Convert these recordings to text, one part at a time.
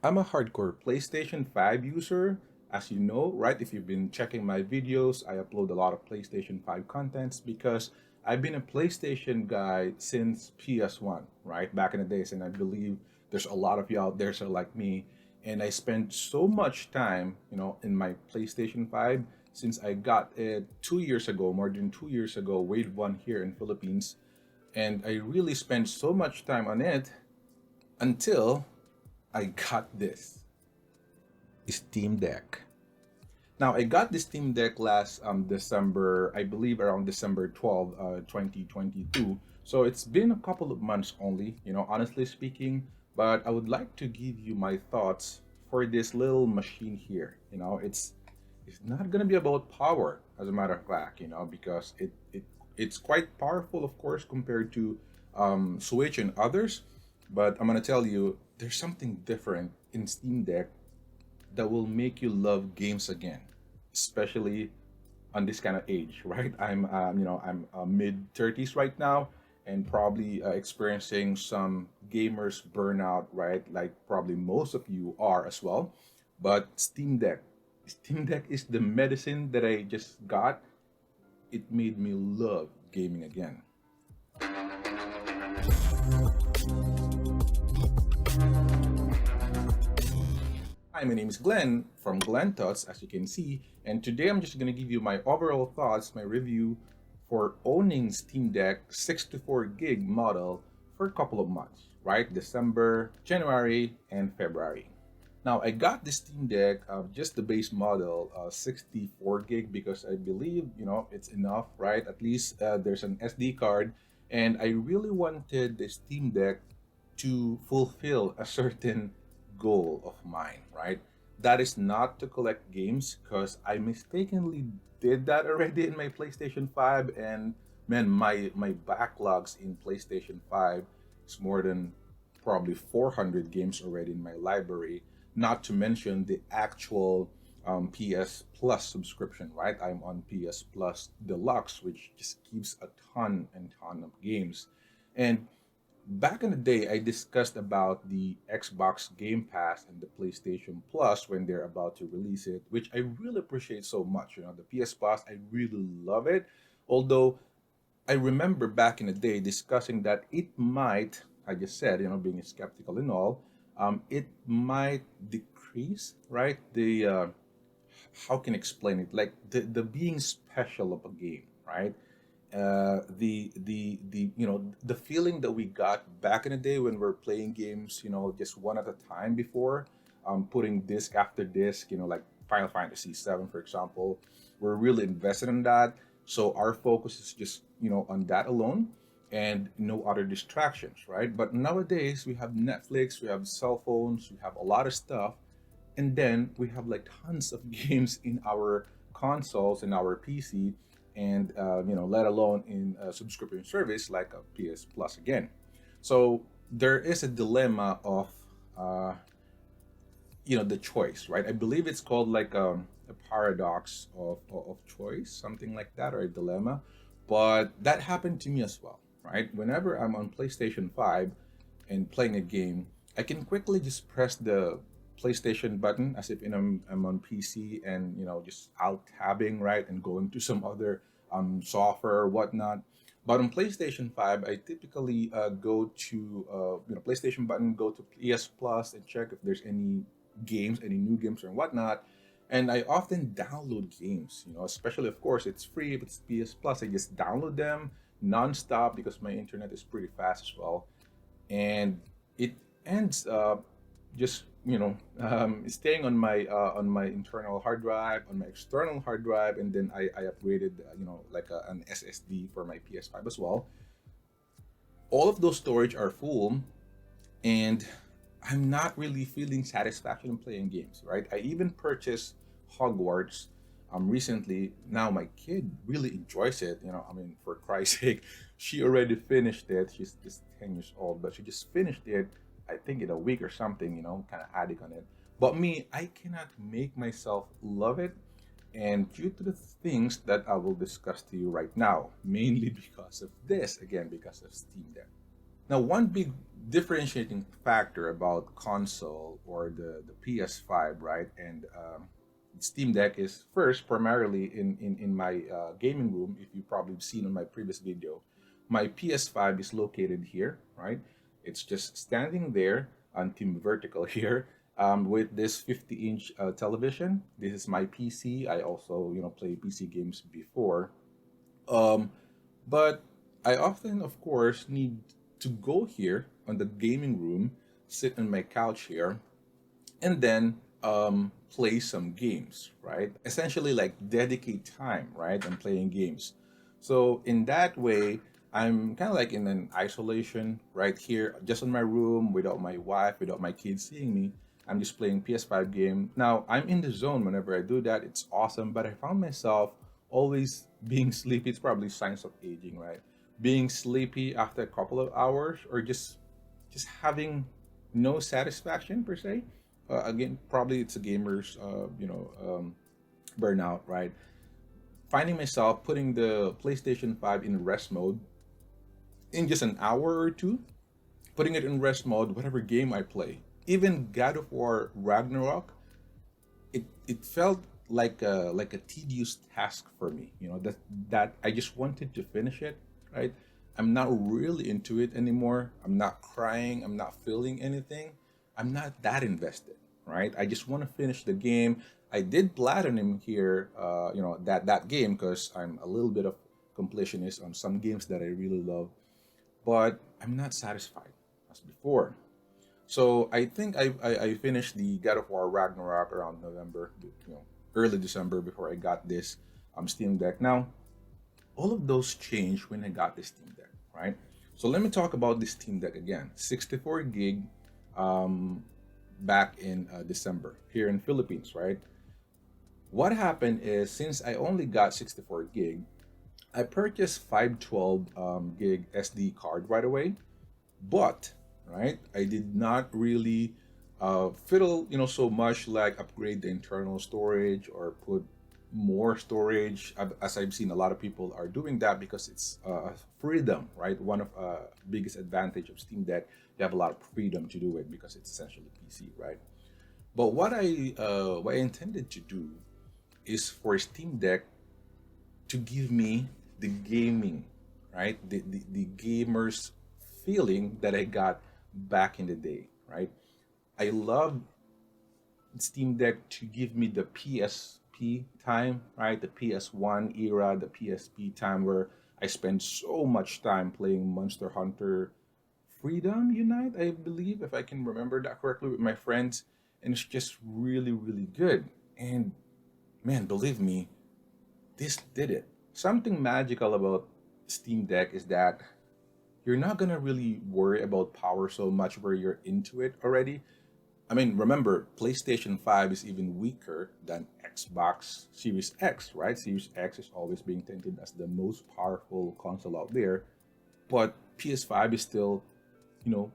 I'm a hardcore PlayStation 5 user, as you know, right? If you've been checking my videos, I upload a lot of PlayStation 5 contents because I've been a PlayStation guy since PS1, right? Back in the days, and I believe there's a lot of you out there so like me. And I spent so much time, in my PlayStation 5 since I got it 2 years ago, more than 2 years ago, Wave 1 here in Philippines. And I really spent so much time on it until I got this Steam Deck. Now, I got this Steam Deck last December, I believe around December 12th, 2022. So it's been a couple of months only, honestly speaking. But I would like to give you my thoughts for this little machine here. It's not gonna be about power, as a matter of fact, because it's quite powerful, of course, compared to Switch and others. But I'm gonna tell you, there's something different in Steam Deck that will make you love games again, especially on this kind of age, right? I'm mid 30s right now, and probably experiencing some gamers burnout, right? Like probably most of you are as well. But Steam Deck is the medicine that I just got. It made me love gaming again. Hi, my name is Glenn from Glenn Thoughts, as you can see, and today I'm just going to give you my overall thoughts, my review for owning Steam Deck 64 gig model for a couple of months, right? December, January, and February. Now, I got the Steam Deck, just the base model, 64 gig, because I believe, it's enough, right? At least there's an SD card, and I really wanted the Steam Deck to fulfill a certain goal of mine, right? That is not to collect games because I mistakenly did that already in my PlayStation 5, and man, my backlogs in PlayStation 5 is more than probably 400 games already in my library, not to mention the actual PS Plus subscription, right? I'm on PS Plus Deluxe, which just keeps a ton and ton of games. And back in the day, I discussed about the Xbox Game Pass and the PlayStation Plus when they're about to release it, which I really appreciate so much. The PS Plus, I really love it. Although I remember back in the day discussing that it might, I just said, being skeptical and all, it might decrease, right? How can I explain it? Like the being special of a game, right? The feeling that we got back in the day when we're playing games, just one at a time before, putting disc after disc, like Final Fantasy 7, for example, we're really invested in that. So our focus is just on that alone, and no other distractions, right? But nowadays we have Netflix, we have cell phones, we have a lot of stuff, and then we have like tons of games in our consoles in our PC, and let alone in a subscription service like a PS Plus again. So there is a dilemma of uh, the choice, right? I believe it's called like a paradox of choice, something like that, or a dilemma. But that happened to me as well, right? Whenever I'm on PlayStation 5 and playing a game, I can quickly just press the PlayStation button as if I'm on PC, and just alt tabbing, right, and going to some other software or whatnot. But on PlayStation 5, I typically go to PlayStation button, go to PS Plus, and check if there's any games, any new games or whatnot. And I often download games, especially, of course, it's free if it's PS Plus. I just download them nonstop because my internet is pretty fast as well. And it ends up just staying on my internal hard drive, on my external hard drive, and then I upgraded like an SSD for my PS5 as well. All of those storage are full, and I'm not really feeling satisfaction in playing games, right? I even purchased Hogwarts recently. Now my kid really enjoys it. I mean, for Christ's sake, she already finished it. She's just 10 years old, but she just finished it, I think, in a week or something, kind of addict on it. But me, I cannot make myself love it. And due to the things that I will discuss to you right now, mainly because of this, again, because of Steam Deck. Now, one big differentiating factor about console or the PS5, right, and Steam Deck is first primarily in my gaming room. If you probably seen on my previous video, my PS5 is located here, right? It's just standing there on Team Vertical here with this 50-inch television. This is my PC. I also play PC games before, um, but I often, of course, need to go here on the gaming room, sit on my couch here, and then play some games, right? Essentially, like dedicate time, right, and playing games. So in that way, I'm kind of like in an isolation right here, just in my room, without my wife, without my kids seeing me. I'm just playing PS5 game. Now I'm in the zone whenever I do that. It's awesome, but I found myself always being sleepy. It's probably signs of aging, right? Being sleepy after a couple of hours, or just having no satisfaction per se. Again, probably it's a gamer's burnout, right? Finding myself putting the PlayStation 5 in rest mode in just an hour or two, putting it in rest mode, whatever game I play. Even God of War Ragnarok, it felt like a tedious task for me. That I just wanted to finish it, right? I'm not really into it anymore. I'm not crying. I'm not feeling anything. I'm not that invested, right? I just want to finish the game. I did platinum here, that game because I'm a little bit of completionist on some games that I really love, but I'm not satisfied as before. So I think I finished the God of War Ragnarok around November, early December before I got this Steam Deck. Now, all of those changed when I got this Steam Deck, right? So let me talk about this Steam Deck again. 64 gig um, back in December here in Philippines, right? What happened is since I only got 64 gig, I purchased 512 gig SD card right away, but right, I did not really fiddle, so much like upgrade the internal storage or put more storage, as I've seen a lot of people are doing that because it's freedom, right? One of biggest advantage of Steam Deck, you have a lot of freedom to do it because it's essentially PC, right? But what I intended to do is for Steam Deck to give me the gaming, right? The gamers feeling that I got back in the day, right? I love Steam Deck to give me the PSP time, right? The PS1 era, the PSP time where I spend so much time playing Monster Hunter Freedom Unite, I believe, if I can remember that correctly, with my friends. And it's just really, really good. And man, believe me, this did it. Something magical about Steam Deck is that you're not gonna really worry about power so much where you're into it already. I mean, remember, PlayStation 5 is even weaker than Xbox Series X, right? Series X is always being touted as the most powerful console out there, but PS5 is still,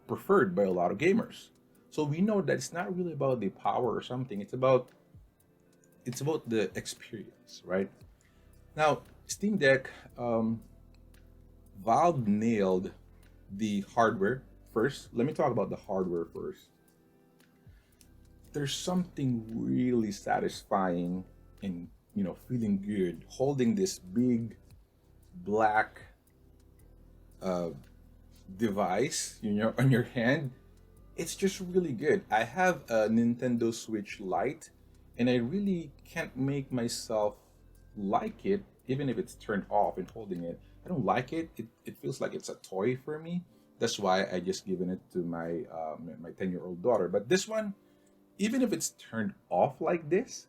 preferred by a lot of gamers. So we know that it's not really about the power or something. It's about the experience, right? Now, Steam Deck, Valve nailed the hardware first. Let me talk about the hardware first. There's something really satisfying in feeling good holding this big black uh, device on your hand. It's just really good. I have a Nintendo Switch Lite, and I really can't make myself like it, even if it's turned off and holding it. I don't like it. It feels like it's a toy for me. That's why I just given it to my 10-year-old daughter. But this one, even if it's turned off like this,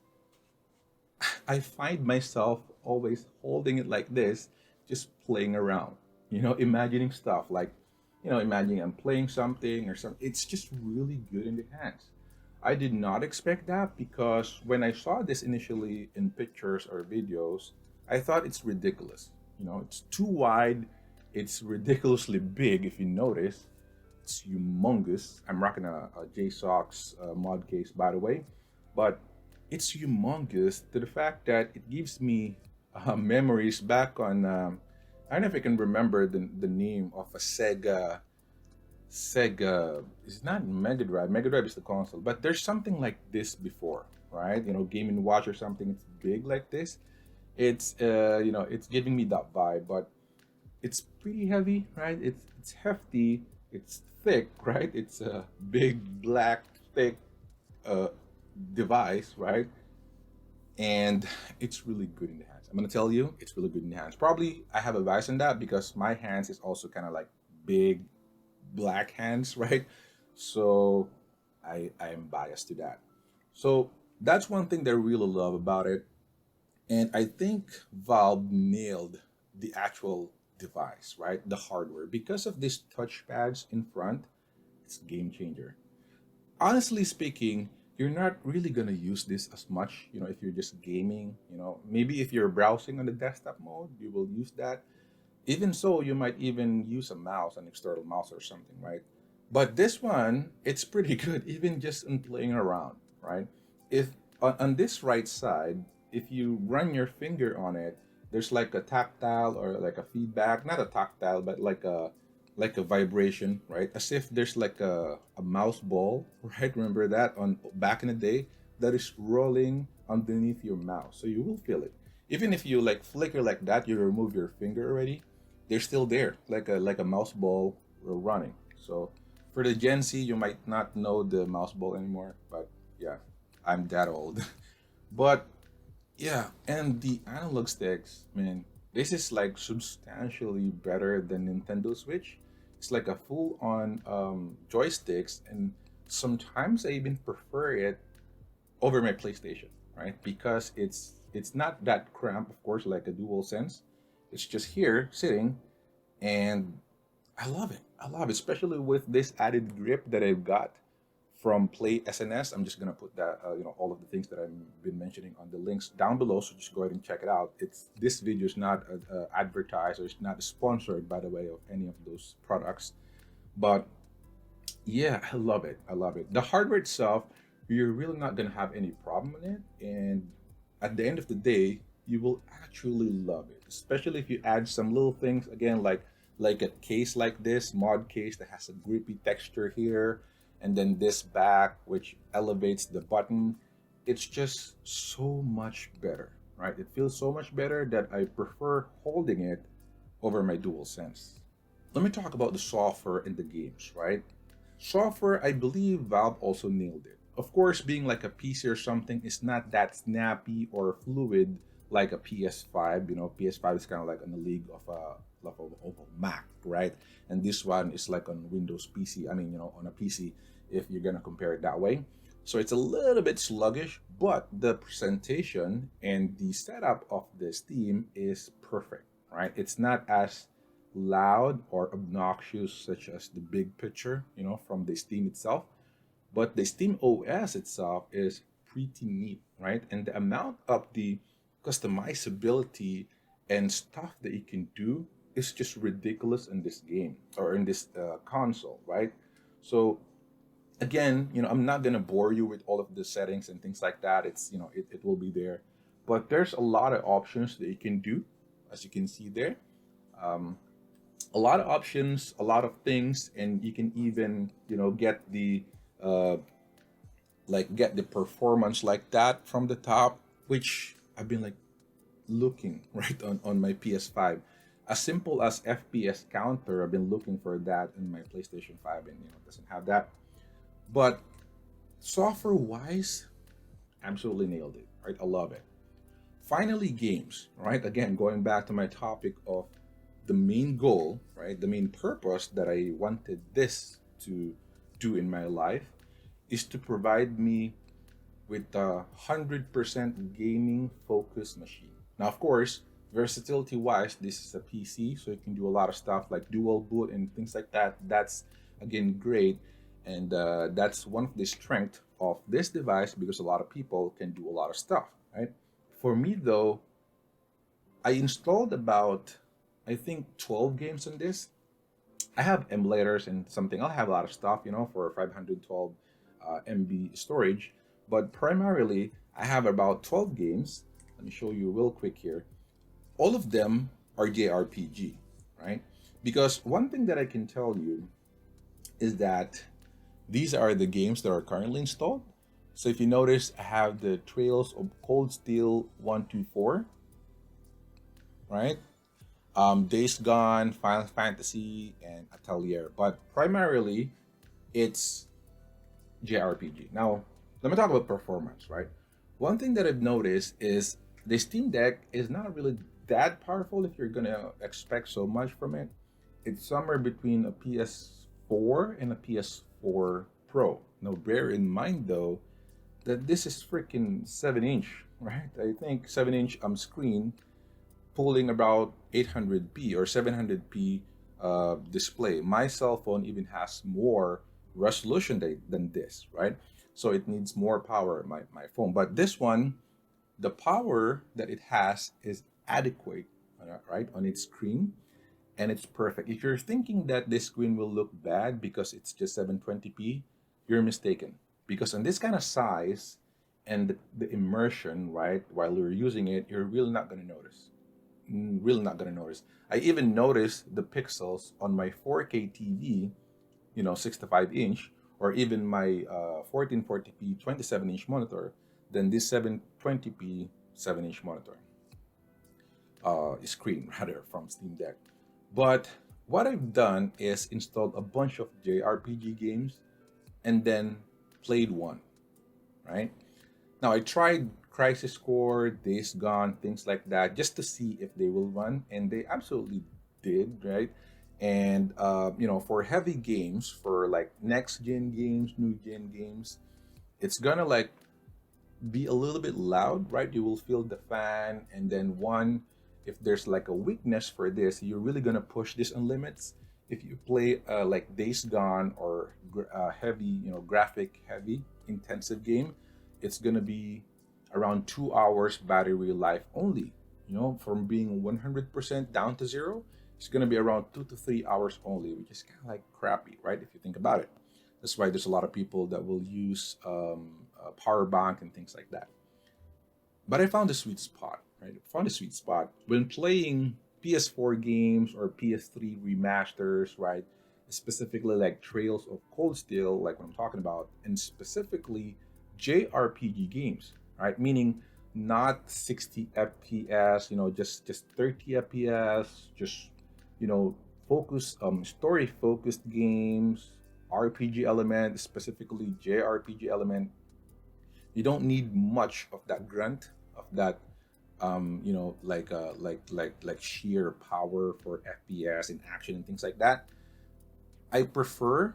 I find myself always holding it like this, just playing around, imagining stuff like, imagining I'm playing something or something. It's just really good in the hands. I did not expect that because when I saw this initially in pictures or videos, I thought it's ridiculous. It's too wide. It's ridiculously big if you notice. It's humongous. I'm rocking a JSOX mod case, by the way, but it's humongous to the fact that it gives me memories back on. I don't know if I can remember the name of a Sega Sega. It's not Mega Drive. Mega Drive is the console, but there's something like this before, right? Game and Watch or something. It's big like this. It's it's giving me that vibe, but it's pretty heavy, right? It's hefty. It's thick, right? It's a big black thick uh, device, right? And it's really good in the hands. I'm gonna tell you, it's really good in the hands. Probably I have a bias in that because my hands is also kind of like big black hands, right? So I am biased to that. So that's one thing that I really love about it. And I think Valve nailed the actual device, right? The hardware. Because of these touchpads in front, it's game changer. Honestly speaking, you're not really gonna use this as much, if you're just gaming, maybe if you're browsing on the desktop mode, you will use that. Even so, you might even use a mouse, an external mouse or something, right? But this one, it's pretty good, even just in playing around, right? If on this right side, if you run your finger on it, there's like a tactile or like a feedback, not a tactile, but like a vibration, right? As if there's like a mouse ball, right? Remember that on back in the day that is rolling underneath your mouse. So you will feel it. Even if you like flicker like that, you remove your finger already, they're still there, like a mouse ball running. So for the Gen Z, you might not know the mouse ball anymore, but yeah, I'm that old. But yeah, and the analog sticks, man, this is like substantially better than Nintendo Switch. It's like a full-on joysticks, and sometimes I even prefer it over my PlayStation, right? Because it's not that cramped, of course, like a Dual Sense. It's just here sitting, and I love it. I love it, especially with this added grip that I've got from Play SNS. I'm just gonna put that, all of the things that I've been mentioning on the links down below. So just go ahead and check it out. It's This video is not advertised or it's not sponsored, by the way, of any of those products. But yeah, I love it. I love it. The hardware itself, you're really not gonna have any problem with it, and at the end of the day, you will actually love it. Especially if you add some little things again, like a case like this mod case that has a grippy texture here, and then this back which elevates the button. It's just so much better, right? It feels so much better that I prefer holding it over my dual sense. Let me talk about the software in the games, right? Software, I believe Valve also nailed it. Of course, being like a PC or something is not that snappy or fluid like a PS5. PS5 is kind of like in the league of a Mac, right? And this one is like on Windows PC. I mean, on a PC, if you're gonna compare it that way. So it's a little bit sluggish, but the presentation and the setup of the Steam is perfect, right? It's not as loud or obnoxious such as the big picture, from the Steam itself. But the Steam OS itself is pretty neat, right? And the amount of the customizability and stuff that you can do is just ridiculous in this game or in this console, right? So again, I'm not gonna bore you with all of the settings and things like that. It will be there, but there's a lot of options that you can do, as you can see there. Um, a lot of options, a lot of things, and you can even get the uh, get the performance like that from the top, which I've been like looking right on my PS5. As simple as FPS counter, I've been looking for that in my PlayStation 5, and it doesn't have that. But software wise, absolutely nailed it. Right, I love it. Finally, games. Right, again, going back to my topic of the main goal, right, the main purpose that I wanted this to do in my life is to provide me with a 100% gaming focused machine. Now, of course, versatility wise, this is a PC, so you can do a lot of stuff like dual boot and things like that. That's again great, and that's one of the strength of this device because a lot of people can do a lot of stuff, right? For me, though, I installed about, I think, 12 games on this. I have emulators and something. I'll have a lot of stuff, for 512 MB storage. But primarily, I have about 12 games. Let me show you real quick here. All of them are JRPG, right? Because one thing that I can tell you, is that these are the games that are currently installed. So if you notice, I have the Trails of Cold Steel 124, right? Days Gone, Final Fantasy, and Atelier. But primarily, it's JRPG. Now, let me talk about performance, right? One thing that I've noticed is the Steam Deck is not really that powerful if you're gonna expect so much from it. It's somewhere between a PS4 and a PS4 Pro. Now, bear in mind though that this is freaking 7-inch, right? I think 7-inch screen pulling about 800p or 700p display. My cell phone even has more resolution than this, right? So it needs more power, my phone. But this one, the power that it has is adequate, right, on its screen, and it's perfect. If you're thinking that this screen will look bad because it's just 720p, you're mistaken. Because on this kind of size and the immersion, right, while you're using it, you're really not going to notice. Really not going to notice. I even noticed the pixels on my 4K TV, 65-inch, or even my 1440p 27-inch monitor, than this 720p 7-inch monitor screen rather from Steam Deck. But what I've done is installed a bunch of JRPG games and then played one, right? Now I tried Crisis Core, Days Gone, things like that, just to see if they will run, and they absolutely did, right? And for heavy games, for like next gen games, new gen games, it's gonna like be a little bit loud, right? You will feel the fan, and then one, if there's like a weakness for this, you're really gonna push this on limits. If you play like Days Gone or heavy, graphic heavy, intensive game, it's gonna be around 2 hours battery life only. From being 100% down to zero, it's gonna be around 2 to 3 hours only, which is kind of like crappy, right? If you think about it. That's why there's a lot of people that will use a power bank and things like that. But I found the sweet spot, right? I found the sweet spot when playing PS4 games or PS3 remasters, right? Specifically like Trails of Cold Steel, like what I'm talking about, and specifically JRPG games, right? Meaning not 60 FPS, just 30 FPS, just focus story focused games, RPG element, specifically JRPG element. You don't need much of that grunt of that like sheer power for FPS and action and things like that. I prefer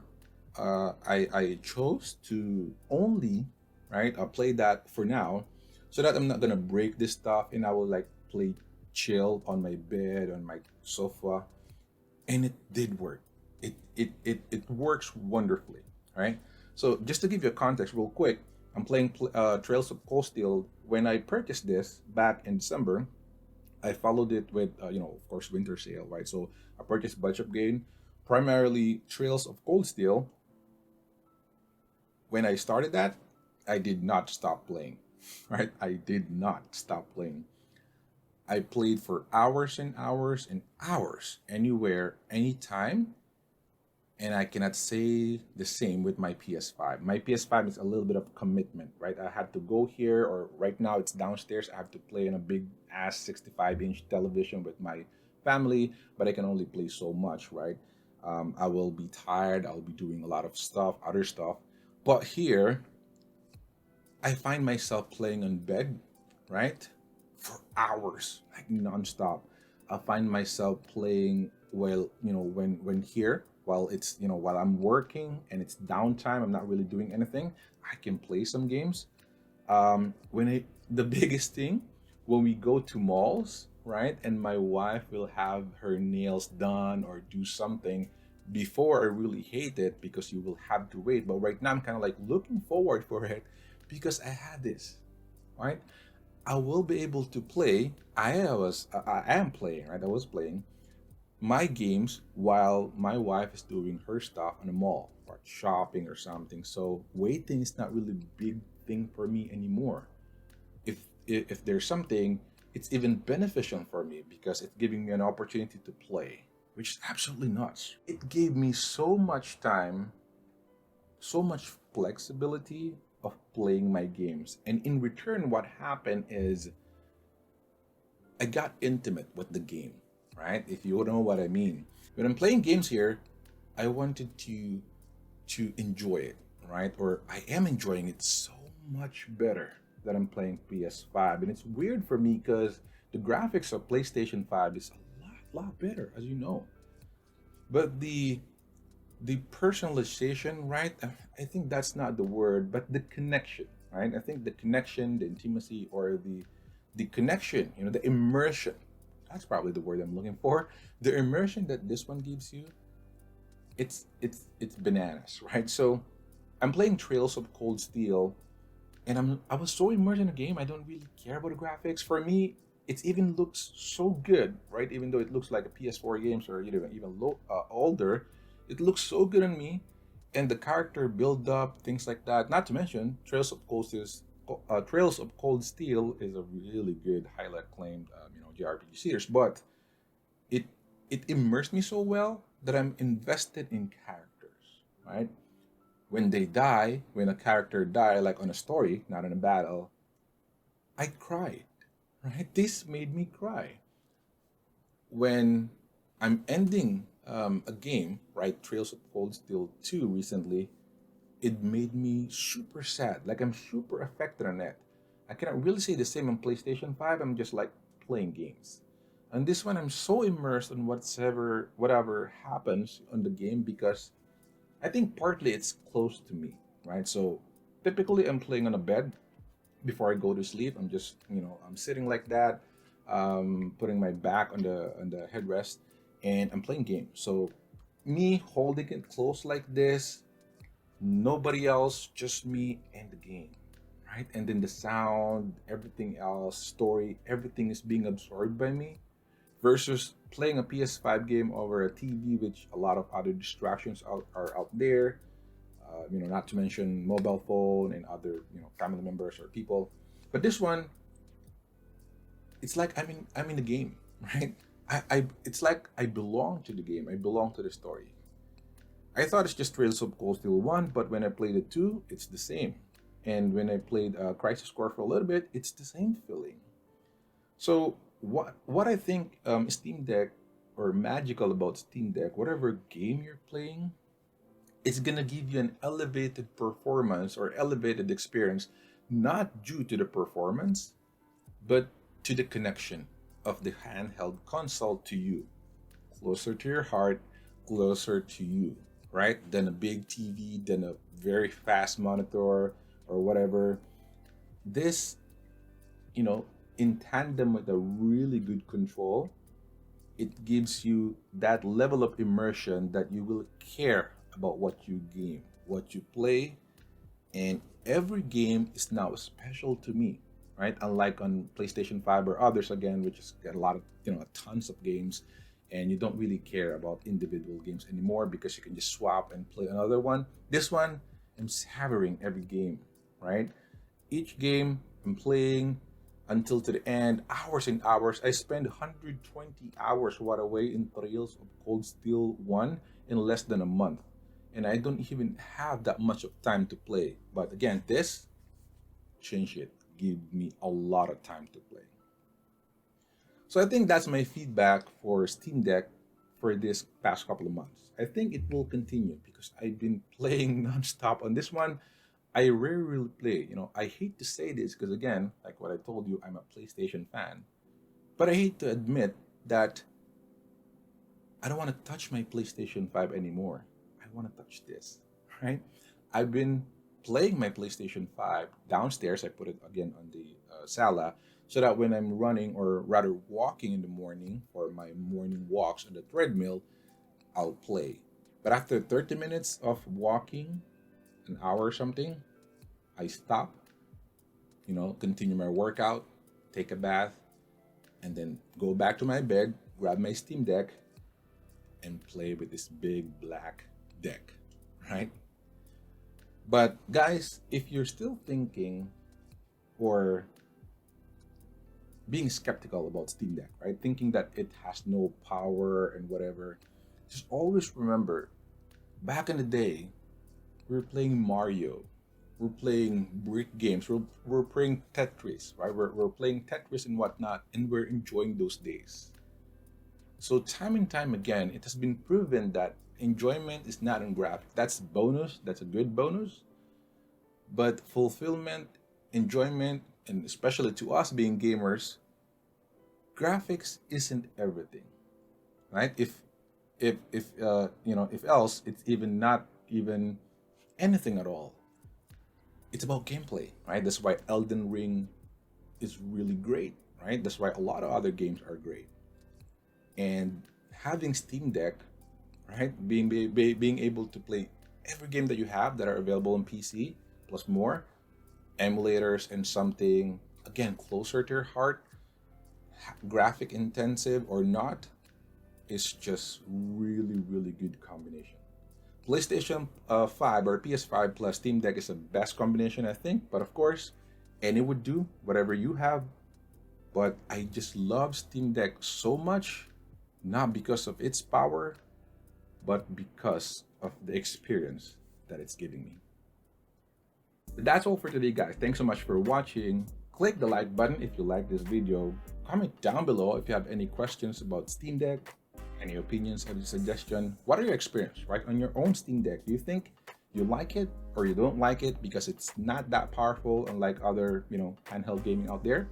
I chose to only right play that for now, so that I'm not gonna break this stuff, and I will like play chill on my bed on my sofa, and it did work. It works wonderfully, right? So just to give you a context real quick, I'm playing Trails of Cold Steel. When I purchased this back in December, I followed it with of course winter sale, right? So I purchased a bunch of game, primarily Trails of Cold Steel. When I started that, I did not stop playing, right? I did not stop playing. I played for hours and hours and hours, anywhere, anytime, and I cannot say the same with my PS5. My PS5 is a little bit of commitment, right? I had to go here, or right now it's downstairs. I have to play on a big ass 65-inch television with my family, but I can only play so much, right? I will be tired. I'll be doing a lot of stuff, other stuff. But here, I find myself playing on bed, right? For hours, like nonstop. I find myself playing while when here while it's while I'm working and it's downtime. I'm not really doing anything. I can play some games. When it the biggest thing when we go to malls, right? And my wife will have her nails done or do something. Before I really hate it because you will have to wait, but right now I'm kind of like looking forward for it because I had this, right? I will be able to play. I am playing, right? I was playing my games while my wife is doing her stuff in the mall or shopping or something. So waiting is not really a big thing for me anymore. If there's something, it's even beneficial for me because it's giving me an opportunity to play. which is absolutely nuts. It gave me so much time, so much flexibility of playing my games. And in return, what happened is I got intimate with the game, right? If you know what I mean. When I'm playing games here, I wanted to enjoy it, right? Or I am enjoying it so much better that I'm playing PS5. And it's weird for me because the graphics of PlayStation 5 is a lot better, as you know. But the personalization, right? I think that's not the word, but the connection, right? I think the connection, the intimacy, or the connection, the immersion. That's probably the word I'm looking for. The immersion that this one gives you, it's bananas, right? So I'm playing Trails of Cold Steel, and I was so immersed in the game. I don't really care about the graphics. For me, it even looks so good, right? Even though it looks like a PS4 games or even older, it looks so good on me, and the character build up, things like that. Not to mention, Trails of Cold Steel is a really good, highly acclaimed, JRPG series. But it it immersed me so well that I'm invested in characters, right? When they die, when a character die, like on a story, not in a battle, I cried, right? This made me cry. When I'm ending a game, right? Trails of Cold Steel 2 recently, it made me super sad. Like I'm super affected on it. I cannot really say the same on PlayStation 5. I'm just like playing games. And this one, I'm so immersed in whatever happens on the game because I think partly it's close to me, right? So typically I'm playing on a bed before I go to sleep. I'm just, I'm sitting like that, putting my back on the headrest, and I'm playing games. So me holding it close like this, nobody else, just me and the game, right? And then the sound, everything else, story, everything is being absorbed by me versus playing a PS5 game over a TV, which a lot of other distractions are out there. Not to mention mobile phone and other, family members or people. But this one, it's like I'm in the game, right? It's like I belong to the game. I belong to the story. I thought it's just Trails of Cold Steel 1, but when I played it 2, it's the same. And when I played Crisis Core for a little bit, it's the same feeling. So what I think Steam Deck or magical about Steam Deck, whatever game you're playing, it's gonna give you an elevated performance or elevated experience, not due to the performance, but to the connection of the handheld console to you, closer to your heart, closer to you, right? Than a big TV, than a very fast monitor or whatever. This, you know, in tandem with a really good control, it gives you that level of immersion that you will care about what you game, what you play, and every game is now special to me, right? Unlike on PlayStation 5 or others again, which has got a lot of, tons of games, and you don't really care about individual games anymore because you can just swap and play another one. This one, I'm savoring every game, right? Each game I'm playing until to the end, hours and hours. I spend 120 hours what away in Trails of Cold Steel 1 in less than a month. And I don't even have that much of time to play. But again, this change it. Give me a lot of time to play. So I think that's my feedback for Steam Deck for this past couple of months. I think it will continue because I've been playing nonstop on this one. I rarely play. I hate to say this because again, like what I told you, I'm a PlayStation fan. But I hate to admit that I don't want to touch my PlayStation 5 anymore. I want to touch this, right? I've been playing my PlayStation 5 downstairs. I put it again on the sala so that when I'm running or rather walking in the morning for my morning walks on the treadmill, I'll play. But after 30 minutes of walking, an hour or something, I stop, continue my workout, take a bath, and then go back to my bed, grab my Steam Deck, and play with this big black deck, right? But guys, if you're still thinking or being skeptical about Steam Deck, right? Thinking that it has no power and whatever. Just always remember, back in the day, we were playing Mario, we're playing brick games, we're playing Tetris, right? We're playing Tetris and whatnot, and we're enjoying those days. So time and time again, it has been proven that enjoyment is not in graphics. That's bonus. That's a good bonus. But fulfillment, enjoyment, and especially to us being gamers, graphics isn't everything, right? If else, it's even not even anything at all. It's about gameplay, right? That's why Elden Ring is really great, right? That's why a lot of other games are great. And having Steam Deck, right, being able to play every game that you have that are available on PC plus more emulators and something again closer to your heart, graphic intensive or not, is just really good combination. PlayStation 5 or PS5 plus Steam Deck is the best combination, I think. But of course, any would do, whatever you have. But I just love Steam Deck so much, not because of its power, but because of the experience that it's giving me. That's all for today, guys. Thanks so much for watching. Click the like button if you like this video. Comment down below if you have any questions about Steam Deck, any opinions, any suggestion. What are your experience, right, on your own Steam Deck? Do you think you like it or you don't like it because it's not that powerful unlike other, handheld gaming out there?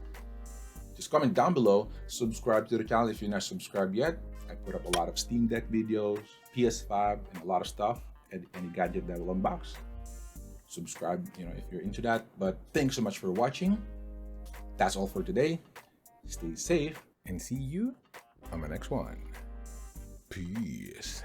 Just comment down below. Subscribe to the channel if you're not subscribed yet. I put up a lot of Steam Deck videos, PS5, and a lot of stuff, and any gadget that will unbox. Subscribe, if you're into that. But thanks so much for watching. That's all for today. Stay safe and see you on the next one. Peace.